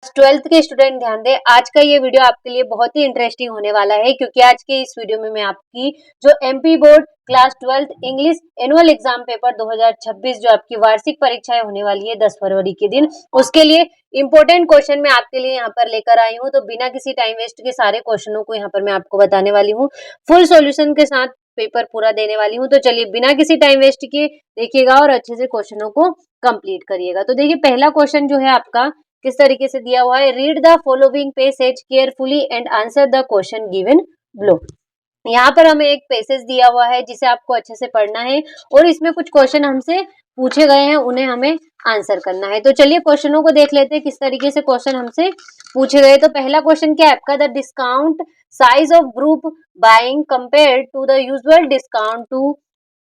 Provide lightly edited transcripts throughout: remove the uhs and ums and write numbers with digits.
Twelfth के student ध्यान दें, आज का ये वीडियो आपके लिए बहुत ही इंटरेस्टिंग होने वाला है क्योंकि आज के इस वीडियो में मैं आपकी जो MP board class 12 English annual exam paper 2026 जो आपकी वार्षिक परीक्षाएं होने वाली है 10 फरवरी के दिन, उसके लिए इंपॉर्टेंट क्वेश्चन मैं आपके लिए यहाँ पर लेकर आई हूँ। तो बिना किसी टाइम वेस्ट के सारे क्वेश्चनों को यहाँ पर मैं आपको बताने वाली हूँ, फुल सोल्यूशन के साथ पेपर पूरा देने वाली हूँ। तो चलिए बिना किसी टाइम वेस्ट के देखिएगा और अच्छे से क्वेश्चनों को कंप्लीट करिएगा। तो देखिए पहला क्वेश्चन जो है आपका किस तरीके से दिया हुआ है, read the following passage carefully and answer the question given below. यहाँ पर हमें एक पैसेज दिया हुआ है जिसे आपको अच्छे से पढ़ना है और इसमें कुछ क्वेश्चन हमसे पूछे गए हैं, उन्हें हमें आंसर करना है। तो चलिए क्वेश्चनों को देख लेते हैं किस तरीके से क्वेश्चन हमसे पूछे गए। तो पहला क्वेश्चन क्या है आपका, the discount size of group buying compare to the usual discount to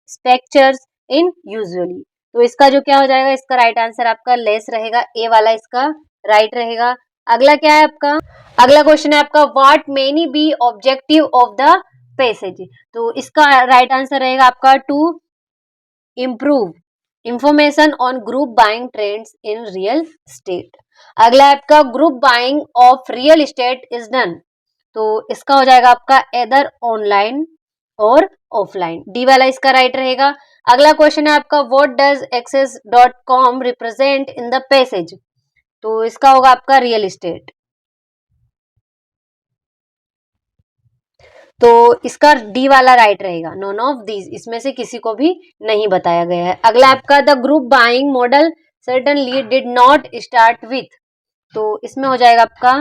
structures in usually. तो इसका जो क्या हो जाएगा, इसका राइट आंसर आपका लेस रहेगा, ए वाला इसका राइट रहेगा। अगला क्या है आपका, अगला क्वेश्चन है आपका what many be objective of the passage. तो इसका राइट आंसर रहेगा आपका to improve information on group buying trends in real state. अगला है आपका group buying of real estate is done. तो इसका हो जाएगा आपका एदर ऑनलाइन और ऑफलाइन, डी वाला इसका राइट रहेगा। अगला क्वेश्चन है आपका what does access.com represent in the passage. तो इसका होगा आपका रियल एस्टेट। तो इसका डी वाला राइट रहेगा, नॉन ऑफ दीज, इसमें से किसी को भी नहीं बताया गया है। अगला आपका the group buying model certainly did not start with. तो इसमें हो जाएगा आपका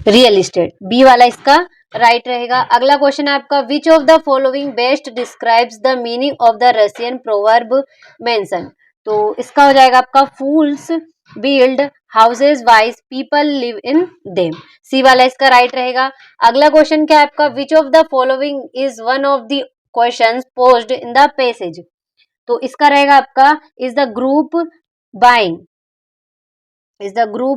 रियल एस्टेट, बी वाला इसका राइट रहेगा। अगला क्वेश्चन है आपका which of the following best describes the meaning of the Russian proverb mention. तो इसका हो जाएगा आपका fools build houses wise people live in them, C वाला इसका राइट रहेगा। अगला क्वेश्चन क्या है आपका which of the following is one of the questions posed in the passage. तो इसका रहेगा आपका is the group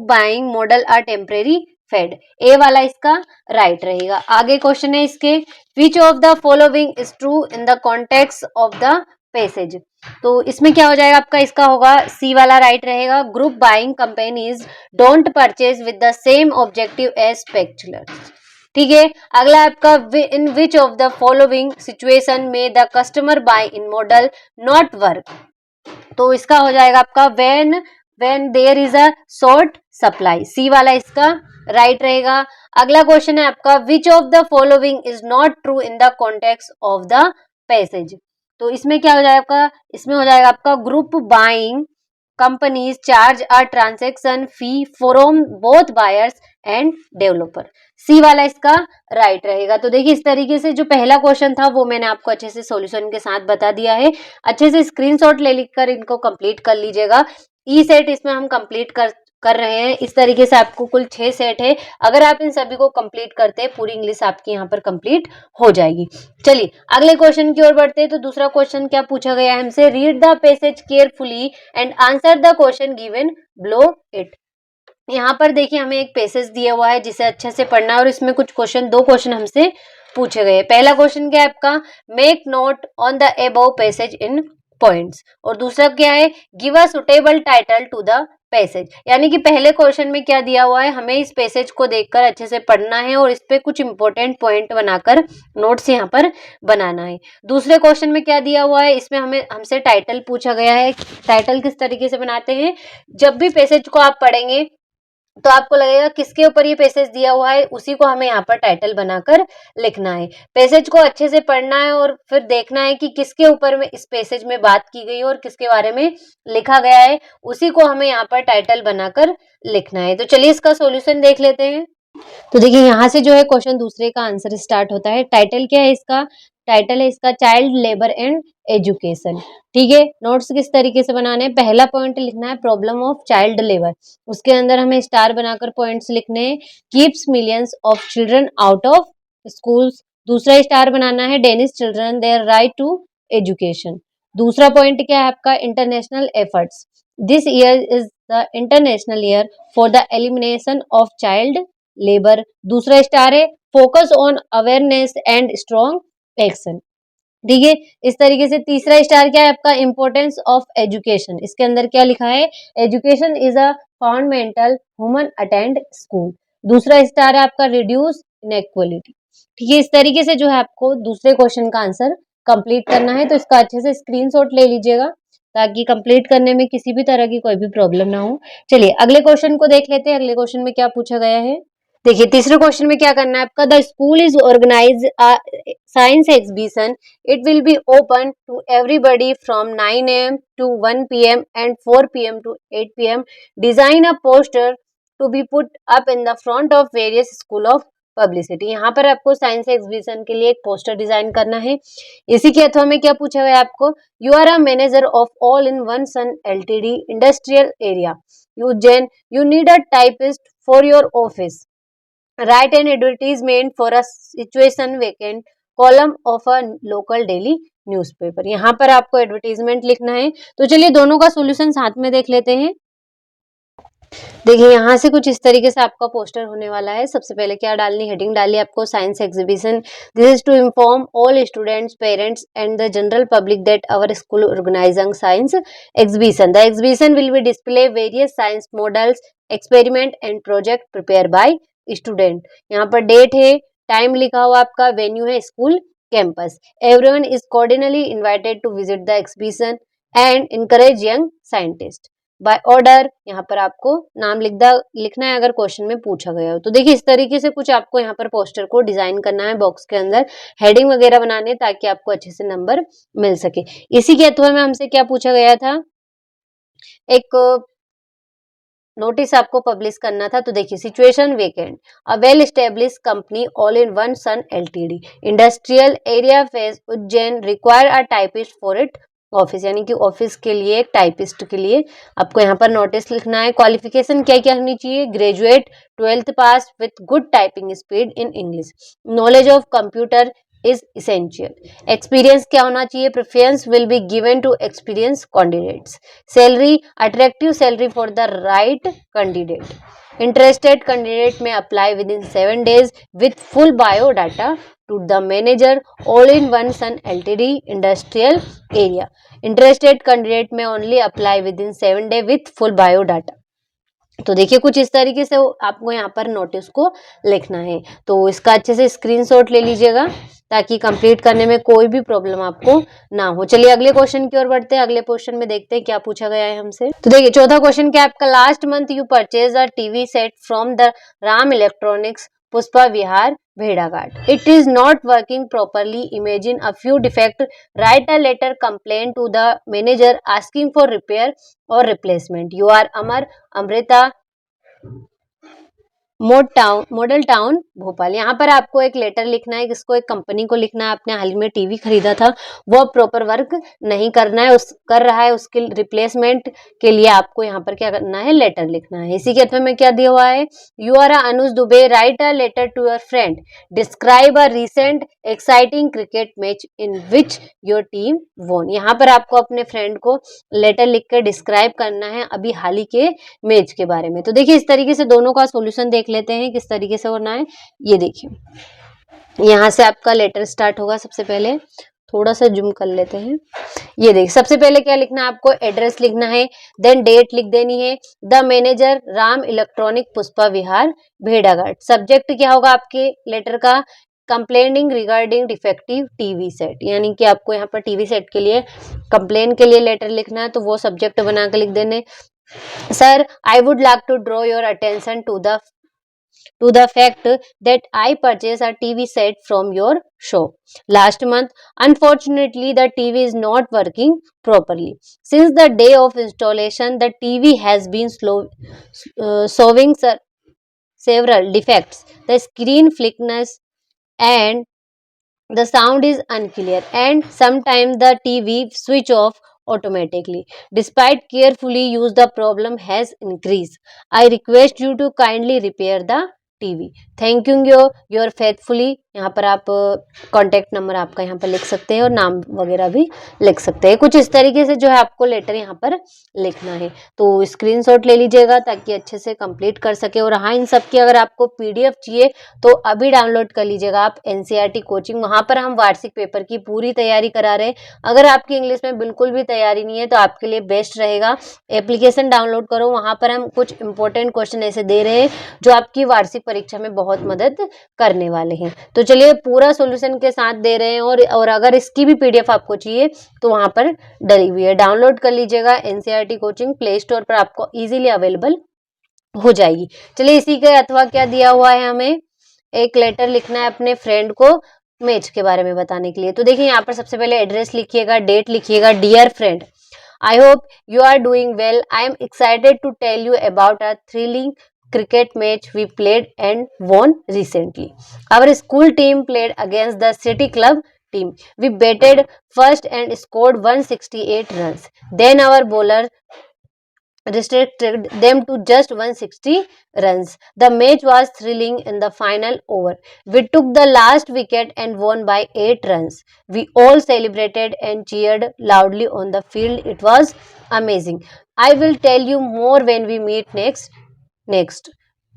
buying model a temporary fad, A वाला इसका राइट रहेगा। आगे क्वेश्चन है इसके विच of the following is true in the context of the passage. तो इसमें क्या हो जाएगा आपका, इसका होगा सी वाला राइट रहेगा, group buying companies don't purchase with the same objective as speculators. ठीक है। अगला आपका in which of the following situation में the customer buy in model not work. तो इसका हो जाएगा आपका when there is a short supply, C वाला इसका राइट रहेगा। अगला क्वेश्चन है आपका which of the following is not true in the context of the passage. तो इसमें क्या हो जाएगा, इसमें हो जाएगा आपका group buying companies charge a transaction fee from both buyers and developer, C वाला इसका राइट रहेगा। तो देखिए इस तरीके से जो पहला क्वेश्चन था वो मैंने आपको अच्छे से सॉल्यूशन के साथ बता दिया है। अच्छे से स्क्रीनशॉट ले लिखकर इनको कंप्लीट कर लीजिएगा। ई सेट इसमें हम कंप्लीट कर रहे हैं। इस तरीके से आपको कुल 6 सेट है। अगर आप इन सभी को कंप्लीट करते हैं पूरी इंग्लिश आपकी यहाँ पर कंप्लीट हो जाएगी। चलिए अगले क्वेश्चन की ओर बढ़ते हैं। तो दूसरा क्वेश्चन क्या पूछा गया है हमसे, read the passage carefully and answer the question given below it. यहाँ पर देखिए हमें एक पैसेज दिया हुआ है जिसे अच्छे से पढ़ना है और इसमें कुछ क्वेश्चन, दो क्वेश्चन हमसे पूछे गए। पहला क्वेश्चन क्या है आपका, make note on the above passage in points, और दूसरा क्या है, give a suitable title to the passage. यानी कि पहले क्वेश्चन में क्या दिया हुआ है, हमें इस पैसेज को देखकर अच्छे से पढ़ना है और इस पे कुछ इंपॉर्टेंट पॉइंट बनाकर नोट्स यहाँ पर बनाना है। दूसरे क्वेश्चन में क्या दिया हुआ है, इसमें हमसे टाइटल पूछा गया है। टाइटल किस तरीके से बनाते हैं, जब भी पैसेज को आप पढ़ेंगे तो आपको लगेगा किसके ऊपर ये पैसेज दिया हुआ है, उसी को हमें यहाँ पर टाइटल बनाकर लिखना है। पैसेज को अच्छे से पढ़ना है और फिर देखना है कि किसके ऊपर में इस पैसेज में बात की गई और किसके बारे में लिखा गया है, उसी को हमें यहाँ पर टाइटल बनाकर लिखना है। तो चलिए इसका सॉल्यूशन देख लेते हैं। तो देखिए यहाँ से जो है क्वेश्चन दूसरे का आंसर स्टार्ट होता है। टाइटल क्या है इसका, टाइटल है इसका चाइल्ड लेबर एंड एजुकेशन। ठीक है, नोट्स किस तरीके से बनाने हैं, पहला पॉइंट लिखना है प्रॉब्लम ऑफ चाइल्ड लेबर, उसके अंदर हमें स्टार बनाकर पॉइंट्स लिखने हैं, keeps millions of children out of schools. दूसरा स्टार बनाना है denies children their right to education. दूसरा पॉइंट क्या है आपका, international efforts, this year is the international year for the elimination of child labour. दूसरा स्टार है focus on awareness and strong action. ठीक है। इस तरीके से तीसरा स्टार क्या है आपका, इंपॉर्टेंस ऑफ एजुकेशन, इसके अंदर क्या लिखा है, education is a fundamental human attend school. दूसरा स्टार है आपका रिड्यूस इनइक्वालिटी। ठीक है, इस तरीके से जो है आपको दूसरे क्वेश्चन का आंसर कंप्लीट करना है, तो इसका अच्छे से स्क्रीनशॉट ले लीजिएगा ताकि कंप्लीट करने में किसी भी तरह की कोई भी प्रॉब्लम ना हो। चलिए अगले क्वेश्चन को देख लेते हैं, अगले क्वेश्चन में क्या पूछा गया है। देखिए तीसरे क्वेश्चन में क्या करना है आपका, the school is organise science exhibition, it will be open to everybody from 9 AM to 1 PM and 4 PM to 8 PM. Design a poster to be put up in the front of various school of publicity. यहाँ पर आपको science exhibition के लिए एक poster design करना है। इसी के अथवा में क्या पूछा गया आपको, you are a manager of all in one sun LTD industrial area Ujjain, you need a typist for your office, write an advertisement for a situation vacant column of a local daily newspaper. यहाँ पर आपको advertisement लिखना है। तो चलिए दोनों का solution साथ में देख लेते हैं। देखिए यहाँ से कुछ इस तरीके से आपका पोस्टर होने वाला है। सबसे पहले क्या डालनी, हेडिंग डाली आपको science exhibition, this is to inform all students parents and the general public that our school organising science exhibition, the exhibition will be display various science models experiment and project prepare by student. यहाँ पर date है, time लिखा हुआ आपका, venue है school campus, everyone is cordially invited to visit the exhibition and encourage young scientist by order. यहाँ पर आपको नाम लिखना है अगर क्वेश्चन में पूछा गया हो। तो देखिए इस तरीके से कुछ आपको यहाँ पर पोस्टर को डिजाइन करना है बॉक्स के अंदर, हेडिंग वगैरह बनाने ताकि आपको अच्छे से नंबर मिल सके। इसी के अथवा में हमसे क्या पूछा गया था, एक नोटिस आपको पब्लिश करना था। तो देखिए situation vacant, a well establish company all in one sun LTD industrial area phase Ujjain require a typist for it office, यानी कि ऑफिस के लिए एक टाइपिस्ट के लिए आपको यहाँ पर नोटिस लिखना है। क्वालिफिकेशन क्या क्या होनी चाहिए, graduate, 12th pass with good typing speed in English, knowledge of computer is essential, experience क्या होना चाहिए, preference will be given to experience candidates, salary attractive salary for the right candidate, interested candidate may apply within 7 days with full biodata to the manager all in one sun LTD industrial area, interested candidate may only apply within 7 days with full biodata। तो देखिए कुछ इस तरीके से आपको यहाँ पर notice को लिखना है, तो इसका अच्छे से स्क्रीनशॉट ले लीजिएगा ताकि कंप्लीट करने में कोई भी प्रॉब्लम आपको ना हो। चलिए अगले क्वेश्चन की ओर बढ़ते हैं, अगले क्वेश्चन में देखते हैं क्या पूछा गया है हमसे। तो देखिए चौथा क्वेश्चन क्या है आपका, last month you purchase a TV set from the Ram electronics Pushpa Vihar भेड़ाघाट, it is not working properly, imagine a few defect, write a letter complain to the manager asking for repair और replacement, you are Amar Amrita model town Bhopal. यहाँ पर आपको एक letter लिखना है, किसको, एक कंपनी को लिखना है, आपने हाल ही में टीवी खरीदा था वो प्रॉपर वर्क नहीं करना है, कर रहा है, उसके रिप्लेसमेंट के लिए आपको यहाँ पर क्या करना है, लेटर लिखना है। इसी के अथवा में क्या दिया हुआ है, you are Anuj Dubey, write a letter to your friend, describe a recent exciting cricket match in which your team won. यहाँ पर आपको अपने फ्रेंड को लेटर लिख कर डिस्क्राइब करना है अभी हाल ही के मैच के बारे में। तो देखिए इस तरीके से दोनों का सॉल्यूशन देख लेते हैं किस तरीके से होना है। ये देखिए यहाँ से आपका लेटर स्टार्ट होगा। सबसे पहले थोड़ा सा जूम कर लेते हैं। ये देखिए सबसे पहले क्या लिखना है आपको, एड्रेस लिखना है, देन डेट लिख देनी है, the manager Ram electronic Pushpa Vihar भेड़ाघाट, सब्जेक्ट क्या होगा आपके लेटर का, complaining regarding defective TV set, यानी कि आपको यहाँ पर टीवी सेट के लिए कंप्लेन के लिए लेटर लिखना है, तो वो सब्जेक्ट बना के लिख देने। Sir, I would like to draw your attention to the fact that I purchased a TV set from your shop last month. Unfortunately, the TV is not working properly. Since the day of installation, the TV has been showing several defects. The screen flickers and the sound is unclear, and sometimes the TV switch off automatically. Despite carefully use, the problem has increased. I request you to kindly repair the TV. Thank you your faithfully, यहाँ पर आप contact number आपका यहाँ पर लिख सकते हैं और नाम वगैरह भी लिख सकते हैं। कुछ इस तरीके से जो है आपको लेटर यहाँ पर लिखना है। तो स्क्रीनशॉट ले लीजिएगा ताकि अच्छे से कंप्लीट कर सके। और हाँ, इन सब की अगर आपको पीडीएफ चाहिए तो अभी डाउनलोड कर लीजिएगा आप एनसीईआरटी कोचिंग। वहाँ पर हम वार्षिक पेपर की पूरी तैयारी करा रहे हैं। अगर आपकी इंग्लिश में बिल्कुल भी तैयारी नहीं है तो आपके लिए बेस्ट रहेगा, एप्लीकेशन डाउनलोड करो। वहाँ पर हम कुछ इंपॉर्टेंट क्वेश्चन ऐसे दे रहे हैं जो आपकी वार्षिक परीक्षा में बहुत मदद करने वाले हैं। तो चलिए, पूरा सॉल्यूशन के साथ दे रहे हैं। और अगर इसकी भी पीडीएफ आपको चाहिए तो वहां पर डली हुई है, डाउनलोड कर लीजिएगा। एनसीईआरटी कोचिंग प्ले स्टोर पर आपको इजीली अवेलेबल हो जाएगी। चलिए, इसी के अथवा क्या दिया हुआ है, हमें एक लेटर लिखना है अपने फ्रेंड को मैच के बारे में बताने के लिए। तो देखिए, यहाँ पर सबसे पहले एड्रेस लिखिएगा, डेट लिखिएगा। Dear friend, I hope you are doing well. I am excited to tell you about a thrilling cricket match we played and won recently. Our school team played against the City Club team. We batted first and scored 168 runs. Then our bowler restricted them to just 160 runs. The match was thrilling in the final over. We took the last wicket and won by 8 runs. We all celebrated and cheered loudly on the field. It was amazing. I will tell you more when we meet next.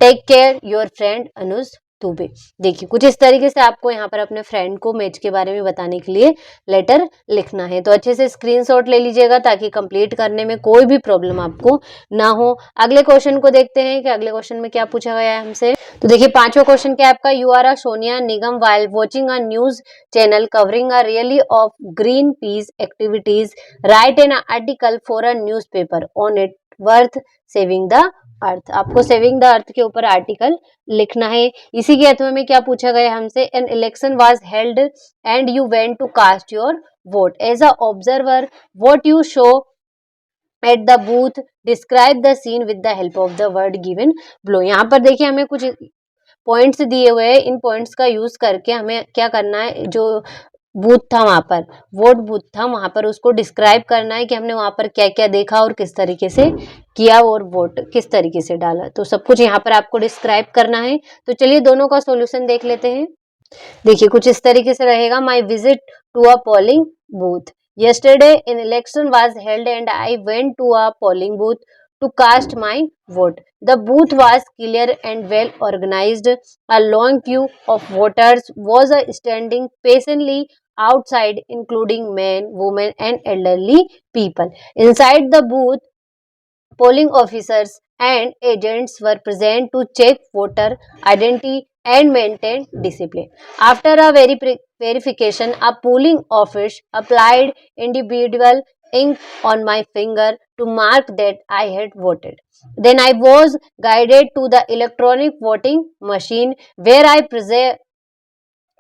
Take care, your friend Anuj Dubey. देखिए, कुछ इस तरीके से आपको यहाँ पर अपने friend को मैच के बारे में बताने के लिए लेटर लिखना है। तो अच्छे से स्क्रीनशॉट ले लीजिएगा ताकि कंप्लीट करने में कोई भी प्रॉब्लम आपको ना हो। अगले क्वेश्चन को देखते हैं कि अगले क्वेश्चन में क्या पूछा गया है हमसे। तो देखिए, पांचवा क्वेश्चन क्या है आपका। You are a Sonia Nigam while watching a news channel covering a rally of Greenpeace activities, write an article for a newspaper on it worth saving the earth. आपको सेविंग द अर्थ के ऊपर article लिखना है। इसी के अथवा में क्या पूछा गया हमसे। An election was held and you went to cast your vote as a observer, what you show at the booth, describe the scene with the help of the word given below. यहाँ पर देखिए, हमें कुछ points दिए हुए हैं। इन points का use करके हमें क्या करना है, जो बूथ था वहां पर, वोट बूथ था वहां पर, उसको डिस्क्राइब करना है कि हमने वहां पर क्या क्या देखा और किस तरीके से किया और वोट किस तरीके से डाला। तो सब कुछ यहाँ पर आपको डिस्क्राइब करना है। तो चलिए, दोनों का सॉल्यूशन देख लेते हैं। देखिए, कुछ इस तरीके से रहेगा। My visit to a polling booth, yesterday an election was held and I went to a polling booth to cast my vote. The booth was clear and well organized. A long queue of voters was standing patiently outside, including men, women and elderly people. Inside the booth, polling officers and agents were present to check voter identity and maintain discipline. After a verification, a polling officer applied individual ink on my finger to mark that I had voted. Then I was guided to the electronic voting machine where I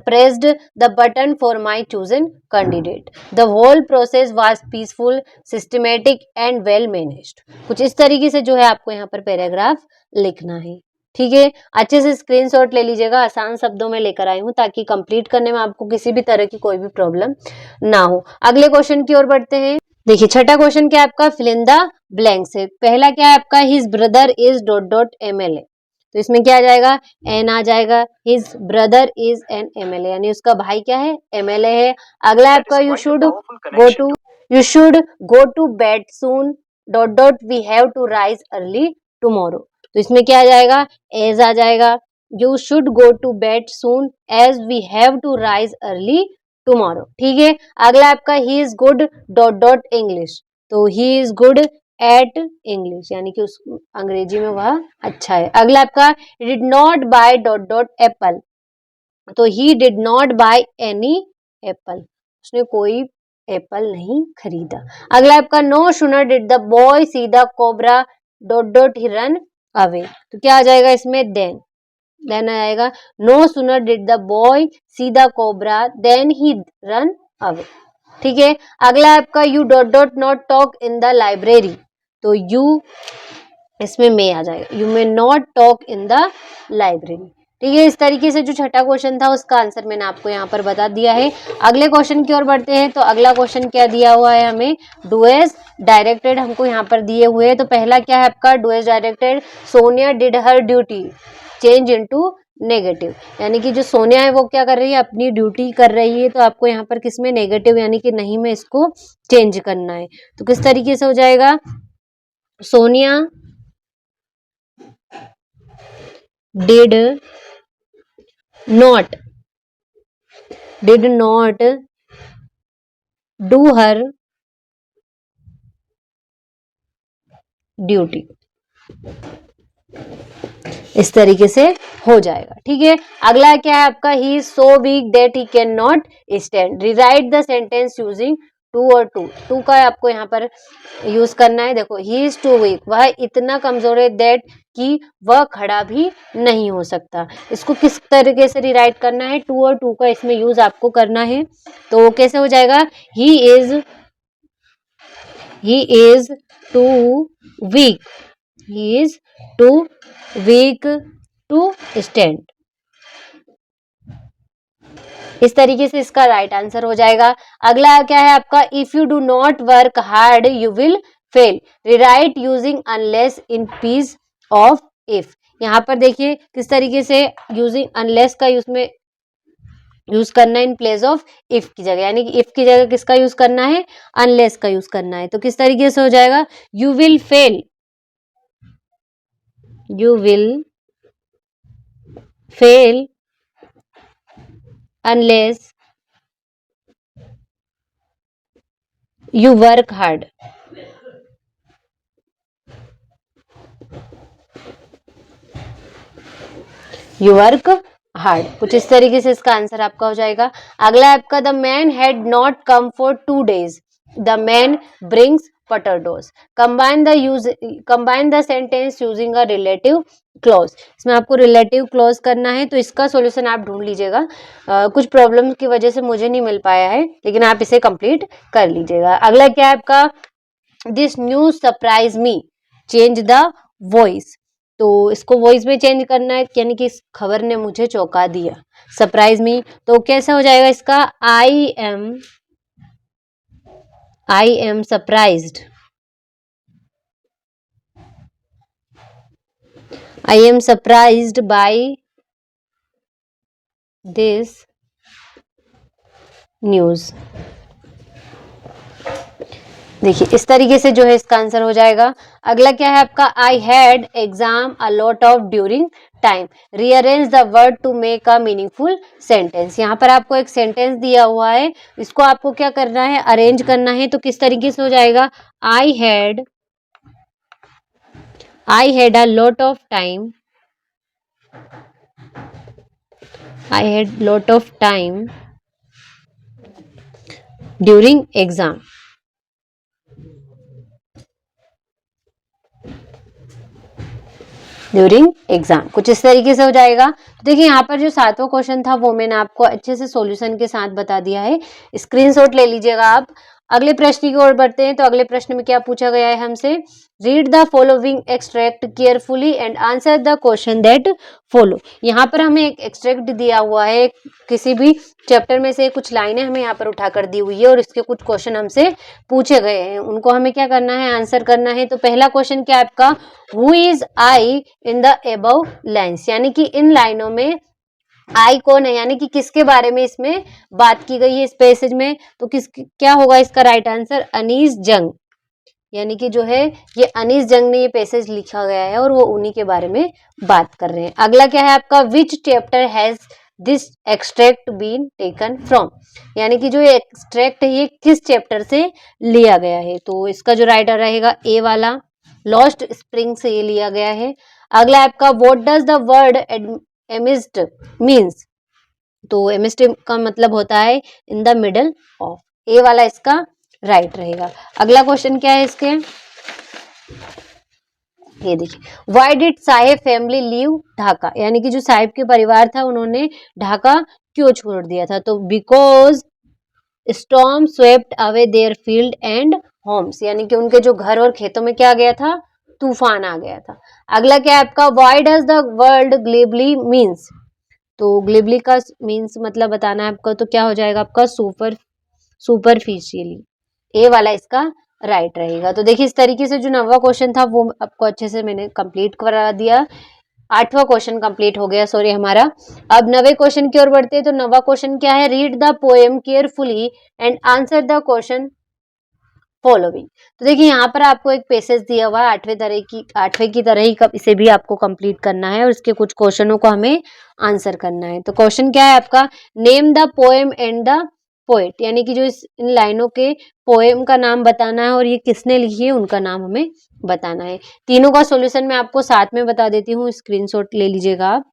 pressed the button for my chosen candidate. The whole process was peaceful, systematic and well managed. कुछ इस तरीके से जो है आपको यहाँ पर paragraph लिखना है। ठीक है, अच्छे से स्क्रीनशॉट ले लीजिएगा। आसान शब्दों में लेकर आई हूँ ताकि कंप्लीट करने में आपको किसी भी तरह की कोई भी प्रॉब्लम ना हो। अगले क्वेश्चन की ओर बढ़ते हैं। देखिए, छठा क्वेश्चन क्या है आपका। फिल इन द ब्लैंक्स है। पहला क्या है आपका, his brother is dot dot MLA. तो इसमें क्या आ जाएगा, एन आ जाएगा। His brother is an MLA, यानी उसका भाई क्या है, एमएलए है। अगला आपका, you should go to bed soon dot dot we have to rise early tomorrow. तो इसमें क्या आ जाएगा, एज आ जाएगा। You should go to bed soon as we have to rise early tomorrow. ठीक है, अगला आपका, he is good dot dot English. तो he is good at English, यानी कि उस अंग्रेजी में वह अच्छा है। अगला आपका, did not buy dot dot apple. तो he did not buy any apple, उसने कोई एप्पल नहीं खरीदा। अगला आपका, no sooner did the boy see the cobra dot dot he run away. तो क्या आ जाएगा इसमें, देन आएगा। No sooner did the boy see the cobra then he run away. ठीक है, अगला आपका, you dot dot not talk in the library. तो यू इसमें मे आ जाएगा, you may not talk in the library. ठीक है, इस तरीके से जो छठा क्वेश्चन था उसका आंसर मैंने आपको यहाँ पर बता दिया है। अगले क्वेश्चन की ओर बढ़ते हैं। तो अगला क्वेश्चन क्या दिया हुआ है हमें, डू एज डायरेक्टेड हमको यहाँ पर दिए हुए हैं। तो पहला क्या है आपका, do as directed, Sonia did her duty. Change into negative, यानी कि जो सोनिया है वो क्या कर रही है, अपनी ड्यूटी कर रही है, तो आपको यहाँ पर किसमें नेगेटिव यानी कि नहीं में इसको चेंज करना है। तो किस तरीके से हो जाएगा, Sonia did not do her duty, इस तरीके से हो जाएगा। ठीक है, अगला क्या है आपका, he is so weak that he can not stand. Rewrite the sentence using too और टू का आपको यहाँ पर यूज करना है। देखो, ही इज टू वीक, वह इतना कमजोर है, दैट कि वह खड़ा भी नहीं हो सकता। इसको किस तरीके से रिराइट करना है, टू और टू का इसमें यूज आपको करना है। तो कैसे हो जाएगा, he is too weak, he is too weak to stand. इस तरीके से इसका राइट आंसर हो जाएगा। अगला क्या है आपका, if you do not work hard you will fail. Rewrite using unless in peace of if. यहाँ पर देखिए किस तरीके से यूजिंग अनलेस का यूज करना है इन प्लेस ऑफ इफ की जगह, यानी कि इफ की जगह किसका यूज करना है, अनलेस का यूज करना है। तो किस तरीके से हो जाएगा, you will fail unless you work hard। You work hard, कुछ इस तरीके से इसका आंसर आपका हो जाएगा। अगला आपका, the man had not come for 2 days, the man brings potatoes। Combine the sentence using a relative clause. इसमें आपको रिलेटिव क्लॉज करना है, तो इसका सॉल्यूशन आप ढूंढ लीजिएगा। कुछ प्रॉब्लम की वजह से मुझे नहीं मिल पाया है, लेकिन आप इसे कंप्लीट कर लीजिएगा। अगला क्या है आपका, this news surprise me, change the voice. तो इसको वॉइस में चेंज करना है, यानी कि इस खबर ने मुझे चौंका दिया, सरप्राइज मी। तो कैसा हो जाएगा इसका, I am surprised, I am surprised by this news. देखिए इस तरीके से जो है इसका आंसर हो जाएगा। अगला क्या है आपका, I had exam a lot of during time, rearrange the word to make a meaningful sentence. यहाँ पर आपको एक सेंटेंस दिया हुआ है, इसको आपको क्या करना है, अरेंज करना है। तो किस तरीके से हो जाएगा, I had a lot of time, I had lot of time during exam. During exam, कुछ इस तरीके से हो जाएगा। तो देखिए यहाँ पर जो 7वां क्वेश्चन था वो मैंने आपको अच्छे से सॉल्यूशन के साथ बता दिया है, स्क्रीनशॉट ले लीजिएगा आप। अगले प्रश्न की ओर बढ़ते हैं। तो अगले प्रश्न में क्या पूछा गया है हमसे, read the following extract carefully and answer the question that follow. यहाँ पर हमें एक एक्सट्रैक्ट दिया हुआ है, किसी भी चैप्टर में से कुछ लाइनें हमें यहाँ पर उठाकर दी हुई है, और इसके कुछ क्वेश्चन हमसे पूछे गए हैं, उनको हमें क्या करना है, आंसर करना है। तो पहला क्वेश्चन क्या है आपका, who is I in the above lines, यानी कि इन लाइनों में आई कौन है, यानी कि किसके बारे में इसमें बात की गई है इस पैसेज में। तो क्या होगा इसका राइट आंसर, अनीस जंग, यानी कि जो है ये अनीस जंग ने ये पैसेज लिखा गया है और वो उन्हीं के बारे में बात कर रहे हैं। अगला क्या है आपका, which chapter has this extract been taken from, यानी कि जो ये एक्सट्रैक्ट है ये किस चैप्टर से लिया गया है। तो इसका जो राइट रहेगा ए वाला, लॉस्ट स्प्रिंग से ये लिया गया है। अगला आपका, what does the word amidst means, तो एमिस्ट का मतलब होता है in the middle of, A वाला इसका राइट रहेगा। अगला क्वेश्चन क्या है इसके, ये देखिए, why did Saheb family leave Dhaka, यानी कि जो साहेब के परिवार था उन्होंने ढाका क्यों छोड़ दिया था। तो because storm swept away their field and homes, यानी कि उनके जो घर और खेतों में क्या आ गया था, तूफान आ गया था। अगला क्या है आपका, why does the word glibly means, तो ग्लिबली का मीन्स मतलब बताना है आपको, तो क्या हो जाएगा आपका, सुपरफिशियली, ए वाला इसका राइट रहेगा। तो देखिए इस तरीके से जो 9वां क्वेश्चन था वो आपको अच्छे से मैंने कंप्लीट करा दिया। 8वां क्वेश्चन कंप्लीट हो गया सॉरी हमारा। अब 9वें क्वेश्चन की ओर बढ़ते हैं। तो 9वां क्वेश्चन क्या है, read the poem carefully and answer the question following. तो देखिए यहाँ पर आपको एक पैसेज दिया हुआ है 8वें की तरह ही इसे भी आपको कंप्लीट करना है और इसके कुछ क्वेश्चनों को हमें आंसर करना है। तो क्वेश्चन क्या है आपका, name the poem and the poet, यानी कि जो इन लाइनों के पोएम का नाम बताना है और ये किसने लिखी है उनका नाम हमें बताना है। तीनों का सॉल्यूशन मैं आपको साथ में बता देती हूँ, स्क्रीनशॉट ले लीजिएगा आप।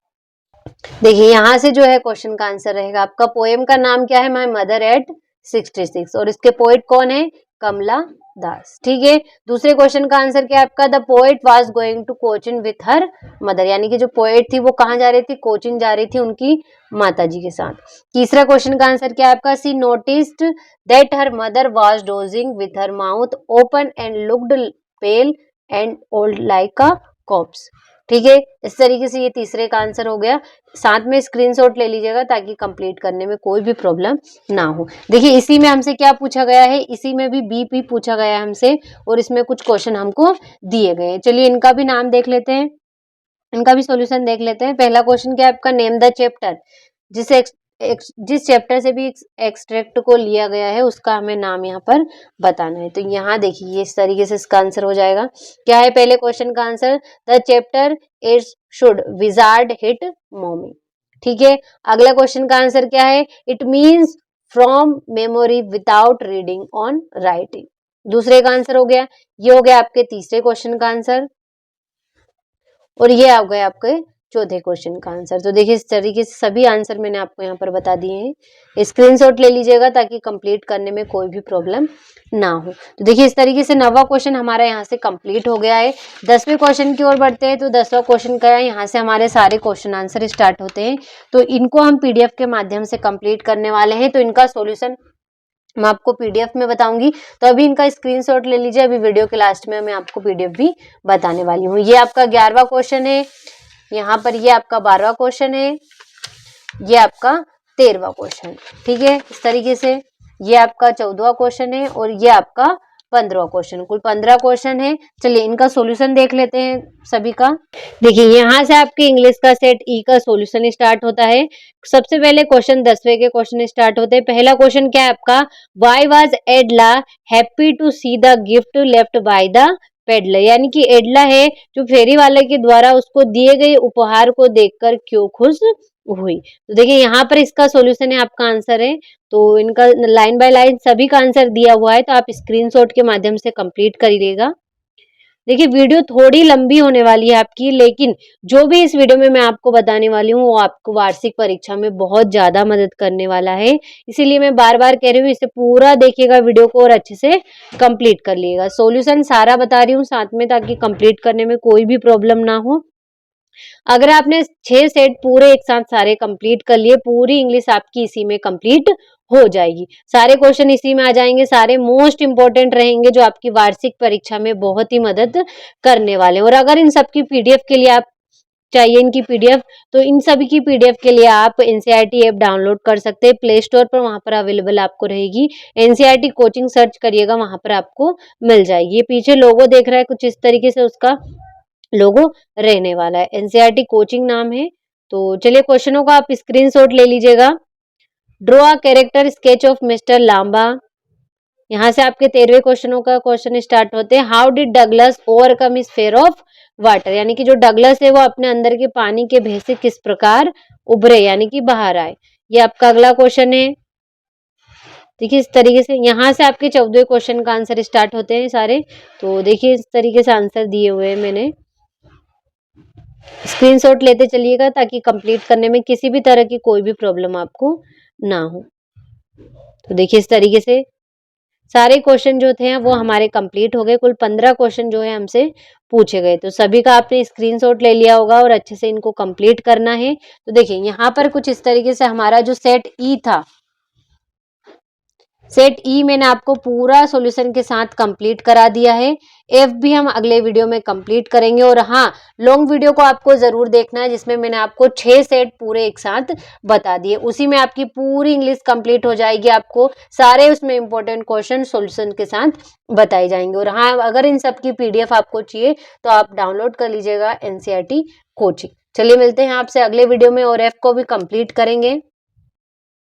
देखिए यहाँ से जो है क्वेश्चन का आंसर रहेगा आपका, पोएम का नाम क्या है, माय मदर एट 66, और इसके पोएट कौन है, कमला दास। ठीक है, दूसरे क्वेश्चन का आंसर क्या है आपका, the poet was going to Cochin with her mother, यानी कि जो पोएट थी वो कहाँ जा रही थी, कोचिन जा रही थी उनकी माता जी के साथ। तीसरा क्वेश्चन का आंसर क्या है आपका, she noticed that her mother was dozing with her mouth open and looked pale and old like a corpse. ठीक है, इस तरीके से ये तीसरे का आंसर हो गया। साथ में स्क्रीनशॉट ले लीजिएगा ताकि कंप्लीट करने में कोई भी प्रॉब्लम ना हो। देखिए इसी में हमसे क्या पूछा गया है, इसी में भी बीपी पूछा गया है हमसे और इसमें कुछ क्वेश्चन हमको दिए गए हैं। चलिए इनका भी नाम देख लेते हैं, इनका भी सॉल्यूशन देख लेते हैं। पहला क्वेश्चन क्या है आपका, नेम द चैप्टर, जिस चैप्टर से भी एक्सट्रैक्ट को लिया गया है उसका हमें नाम यहाँ पर बताना है। तो यहाँ देखिए इस तरीके से इसका आंसर हो जाएगा। क्या है पहले क्वेश्चन का answer, the chapter is should wizard hit mommy. ठीक है, अगला क्वेश्चन का आंसर क्या है, it means from memory without reading on writing. दूसरे का आंसर हो गया, ये हो गया आपके तीसरे क्वेश्चन का आंसर और ये आ गए आपके चौथे क्वेश्चन का आंसर। तो देखिए इस तरीके से सभी आंसर मैंने आपको यहाँ पर बता दिए हैं, स्क्रीनशॉट ले लीजिएगा ताकि कंप्लीट करने में कोई भी प्रॉब्लम ना हो। तो देखिए इस तरीके से 9वां क्वेश्चन हमारा यहाँ से कंप्लीट हो गया है। 10वें क्वेश्चन की ओर बढ़ते हैं। तो 10वां क्वेश्चन का है, यहाँ से हमारे सारे क्वेश्चन आंसर स्टार्ट होते हैं। तो इनको हम पीडीएफ के माध्यम से कंप्लीट करने वाले हैं। तो इनका सोल्यूशन मैं आपको पीडीएफ में बताऊंगी, तो अभी इनका स्क्रीनशॉट ले लीजिए। अभी वीडियो के लास्ट में मैं आपको पीडीएफ भी बताने वाली हूँ। ये आपका 11वां क्वेश्चन है, यहाँ पर ये आपका 12वां क्वेश्चन है, ये आपका 13वां क्वेश्चन। ठीक है, इस तरीके से ये आपका 14वां क्वेश्चन है और ये आपका 15वां क्वेश्चन। कुल 15 क्वेश्चन है। चलिए इनका सॉल्यूशन देख लेते हैं सभी का। देखिए यहाँ से आपके इंग्लिश का सेट ई का सॉल्यूशन स्टार्ट होता है। सबसे पहले क्वेश्चन 10वें के क्वेश्चन स्टार्ट होते हैं। पहला क्वेश्चन क्या है आपका, why was Edla happy to see the gift left by the peddler, यानी कि एडला है जो फेरी वाले के द्वारा उसको दिए गए उपहार को देखकर क्यों खुश हुई। तो देखिए यहाँ पर इसका सॉल्यूशन है, आपका आंसर है। तो इनका लाइन बाय लाइन सभी का आंसर दिया हुआ है, तो आप स्क्रीनशॉट के माध्यम से कंप्लीट करिएगा। देखिए वीडियो थोड़ी लंबी होने वाली है आपकी, लेकिन जो भी इस वीडियो में मैं आपको बताने वाली हूँ वो आपको वार्षिक परीक्षा में बहुत ज्यादा मदद करने वाला है। इसीलिए मैं बार बार कह रही हूँ, इसे पूरा देखिएगा वीडियो को और अच्छे से कंप्लीट कर लिएगा। सॉल्यूशन सारा बता रही हूँ साथ में, ताकि कंप्लीट करने में कोई भी प्रॉब्लम ना हो। अगर आपने 6 सेट पूरे एक साथ सारे कंप्लीट कर लिए, पूरी इंग्लिश आपकी इसी में कंप्लीट हो जाएगी। सारे क्वेश्चन इसी में आ जाएंगे, सारे मोस्ट इंपोर्टेंट रहेंगे जो आपकी वार्षिक परीक्षा में बहुत ही मदद करने वाले। और अगर इन सब की पीडीएफ के लिए आप चाहिए इनकी पीडीएफ, तो इन सभी की पीडीएफ के लिए आप एनसीईआरटी ऐप डाउनलोड कर सकते हैं प्ले स्टोर पर, वहां पर अवेलेबल आपको रहेगी। एनसीईआरटी कोचिंग सर्च करिएगा, वहां पर आपको मिल जाएगी। ये पीछे लोगो देख रहा है, कुछ इस तरीके से उसका लोगो रहने वाला है, एनसीईआरटी कोचिंग नाम है। तो चलिए क्वेश्चनों का आप स्क्रीनशॉट ले लीजिएगा। Draw a character sketch of mister Lamba, यहाँ से आपके 13वें क्वेश्चनों का क्वेश्चन स्टार्ट होते हैं। How did Douglas overcome his fear of water, यानी कि जो डगलस है वो अपने अंदर के पानी के भय से किस प्रकार उभरे, यानी कि बाहर आए। ये आपका अगला क्वेश्चन है। देखिए इस तरीके से यहाँ से आपके 14वें क्वेश्चन का आंसर स्टार्ट होते हैं सारे। तो देखिए इस तरीके से आंसर दिए हुए हैं मैंने, स्क्रीनशॉट लेते चलिएगा ताकि कंप्लीट करने में किसी भी तरह की कोई भी प्रॉब्लम आपको ना हो। तो देखिए इस तरीके से सारे क्वेश्चन जो थे वो हमारे कंप्लीट हो गए। कुल 15 क्वेश्चन जो है हमसे पूछे गए। तो सभी का आपने स्क्रीनशॉट ले लिया होगा और अच्छे से इनको कंप्लीट करना है। तो देखिए यहाँ पर कुछ इस तरीके से हमारा जो सेट ई था, सेट ई मैंने आपको पूरा सॉल्यूशन के साथ कंप्लीट करा दिया है। एफ भी हम अगले वीडियो में कंप्लीट करेंगे। और हाँ, लॉन्ग वीडियो को आपको जरूर देखना है जिसमें मैंने आपको 6 सेट पूरे एक साथ बता दिए। उसी में आपकी पूरी इंग्लिश कंप्लीट हो जाएगी, आपको सारे उसमें इंपॉर्टेंट क्वेश्चन सॉल्यूशन के साथ बताए जाएंगे। और हाँ, अगर इन सब की पीडीएफ आपको चाहिए तो आप डाउनलोड कर लीजिएगा एनसीईआरटी कोचिंग। चलिए मिलते हैं आपसे अगले वीडियो में और एफ को भी कंप्लीट करेंगे।